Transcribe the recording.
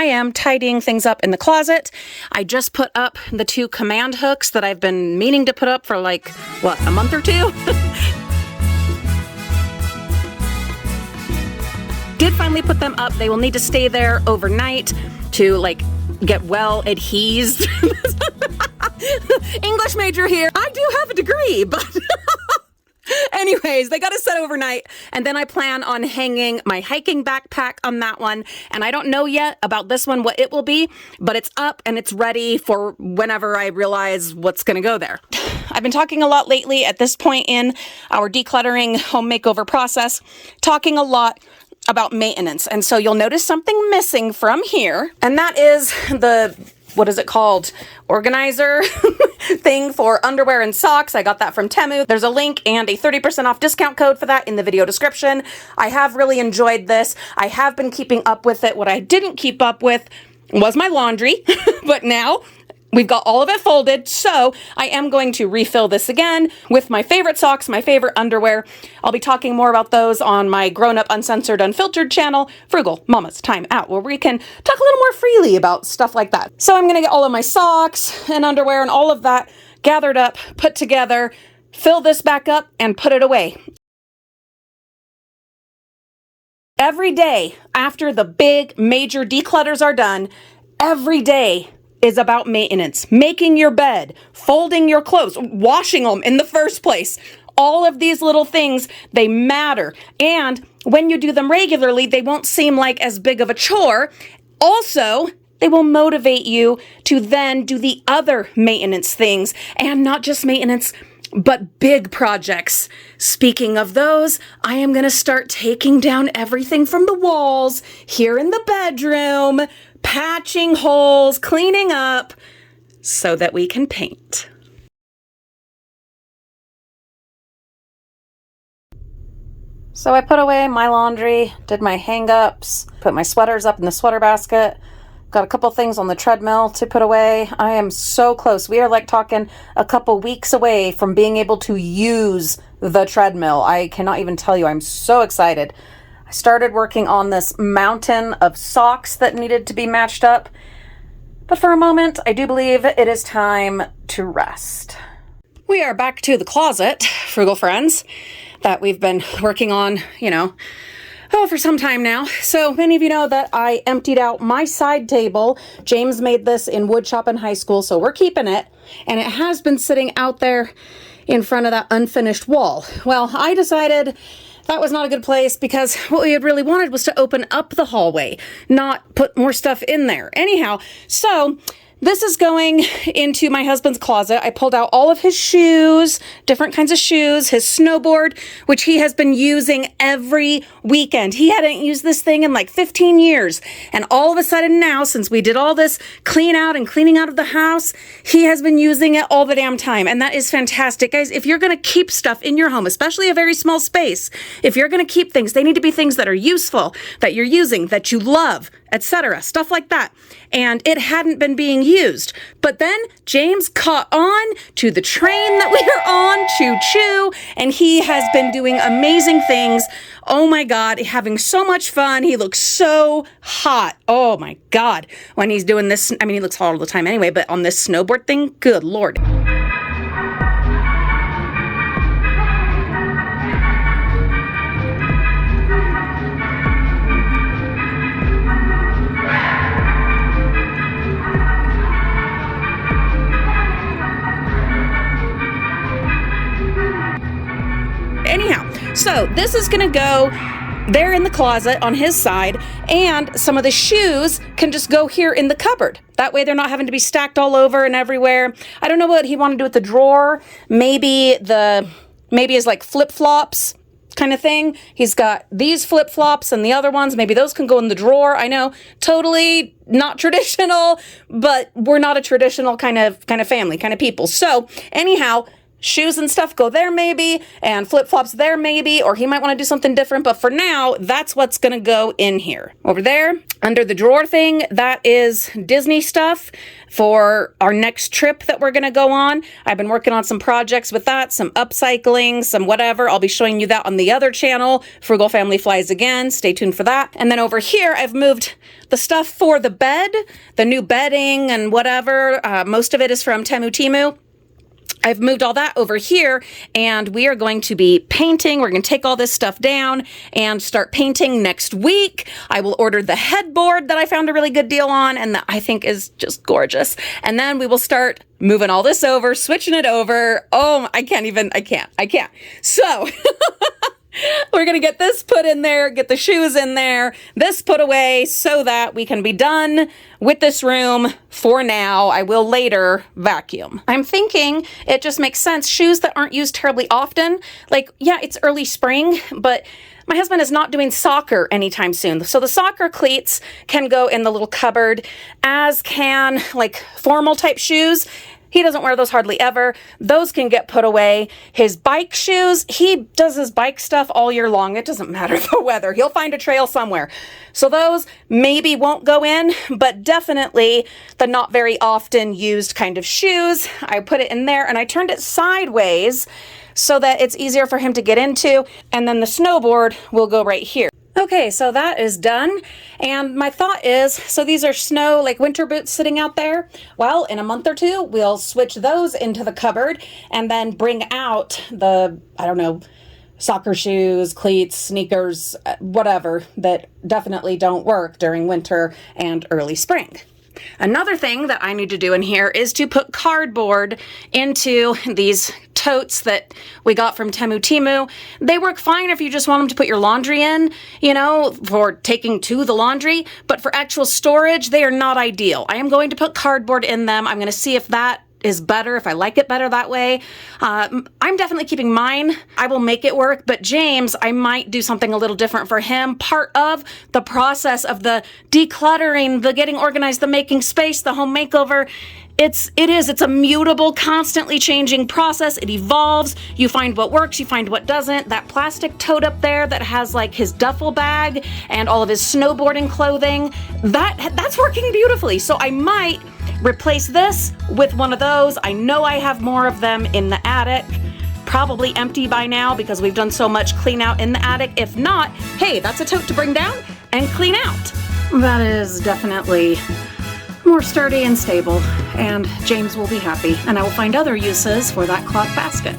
I am tidying things up in the closet. I just put up the 2 command hooks that I've been meaning to put up for like, what, a month or 2? Did finally put them up. They will need to stay there overnight to like get well adhesed. English major here. I do have a degree, but anyways, they got to set overnight, and then I plan on hanging my hiking backpack on that one, and I don't know yet about this one what it will be, but it's up and it's ready for whenever I realize what's going to go there. I've been talking a lot lately at this point in our decluttering home makeover process, talking a lot about maintenance, and so you'll notice something missing from here, and that is the, what is it called? Organizer thing for underwear and socks. I got that from Temu. There's a link and a 30% off discount code for that in the video description. I have really enjoyed this. I have been keeping up with it. What I didn't keep up with was my laundry, but now we've got all of it folded, so I am going to refill this again with my favorite socks, my favorite underwear. I'll be talking more about those on my grown-up, uncensored, unfiltered channel, Frugal Mama's Time Out, where we can talk a little more freely about stuff like that. So I'm gonna get all of my socks and underwear and all of that gathered up, put together, fill this back up, and put it away. Every day after the big major declutters are done, every day is about maintenance, making your bed, folding your clothes, washing them in the first place. All of these little things, they matter. And when you do them regularly, they won't seem like as big of a chore. Also, they will motivate you to then do the other maintenance things, and not just maintenance, but big projects. Speaking of those, I am gonna start taking down everything from the walls here in the bedroom, patching holes, cleaning up, so that we can paint. So I put away my laundry, did my hang-ups, put my sweaters up in the sweater basket, got a couple things on the treadmill to put away. I am so close. We are like talking a couple weeks away from being able to use the treadmill. I cannot even tell you, I'm so excited. I started working on this mountain of socks that needed to be matched up, but for a moment, I do believe it is time to rest. We are back to the closet, Frugal friends, that we've been working on, for some time now. So many of you know that I emptied out my side table. James made this in wood shop in high school, so we're keeping it, and it has been sitting out there in front of that unfinished wall. Well, I decided that was not a good place because what we had really wanted was to open up the hallway, not put more stuff in there. Anyhow, so this is going into my husband's closet. I pulled out all of his shoes, different kinds of shoes, his snowboard, which he has been using every weekend. He hadn't used this thing in like 15 years. And all of a sudden now, since we did all this clean out and cleaning out of the house, he has been using it all the damn time. And that is fantastic. Guys, if you're going to keep stuff in your home, especially a very small space, if you're going to keep things, they need to be things that are useful, that you're using, that you love, etc. Stuff like that. And it hadn't been being used. But then James caught on to the train that we are on, choo-choo, and he has been doing amazing things. Oh my God, having so much fun. He looks so hot. Oh my God. When he's doing this, I mean, he looks hot all the time anyway, but on this snowboard thing, good Lord. Anyhow, so this is gonna go there in the closet on his side, and some of the shoes can just go here in the cupboard. That way they're not having to be stacked all over and everywhere. I don't know what he wanted to do with the drawer. Maybe is like flip-flops kind of thing. He's got these flip-flops and the other ones. Maybe those can go in the drawer. I know, totally not traditional, but we're not a traditional kind of family, kind of people. So anyhow, shoes and stuff go there maybe, and flip-flops there maybe, or he might want to do something different, but for now, that's what's going to go in here. Over there, under the drawer thing, that is Disney stuff for our next trip that we're going to go on. I've been working on some projects with that, some upcycling, some whatever. I'll be showing you that on the other channel, Frugal Family Flies Again. Stay tuned for that. And then over here, I've moved the stuff for the bed, the new bedding and whatever. Most of it is from Temu. I've moved all that over here, and we are going to be painting. We're going to take all this stuff down and start painting next week. I will order the headboard that I found a really good deal on and that I think is just gorgeous. And then we will start moving all this over, switching it over. Oh, I can't. So we're going to get this put in there, get the shoes in there, this put away so that we can be done with this room for now. I will later vacuum. I'm thinking it just makes sense. Shoes that aren't used terribly often, like, yeah, it's early spring, but my husband is not doing soccer anytime soon. So the soccer cleats can go in the little cupboard, as can like formal type shoes. He doesn't wear those hardly ever. Those can get put away. His bike shoes, he does his bike stuff all year long. It doesn't matter the weather. He'll find a trail somewhere. So those maybe won't go in, but definitely the not very often used kind of shoes. I put it in there and I turned it sideways so that it's easier for him to get into. And then the snowboard will go right here. Okay, so that is done. And my thought is, so these are snow, like winter boots sitting out there. Well, in a month or two, we'll switch those into the cupboard and then bring out the, I don't know, soccer shoes, cleats, sneakers, whatever, that definitely don't work during winter and early spring. Another thing that I need to do in here is to put cardboard into these totes that we got from Temu. They work fine if you just want them to put your laundry in, you know, for taking to the laundry, but for actual storage, they are not ideal. I am going to put cardboard in them. I'm going to see if that is better, if I like it better that way. I'm definitely keeping mine. I will make it work, but James, I might do something a little different for him. Part of the process of the decluttering, the getting organized, the making space, the home makeover, it's a mutable, constantly changing process. It evolves. You find what works, you find what doesn't. That plastic tote up there that has like his duffel bag and all of his snowboarding clothing, that's working beautifully. So I might replace this with one of those. I know I have more of them in the attic, probably empty by now because we've done so much clean out in the attic. If not, hey, that's a tote to bring down and clean out. That is definitely more sturdy and stable, and James will be happy, and I will find other uses for that cloth basket.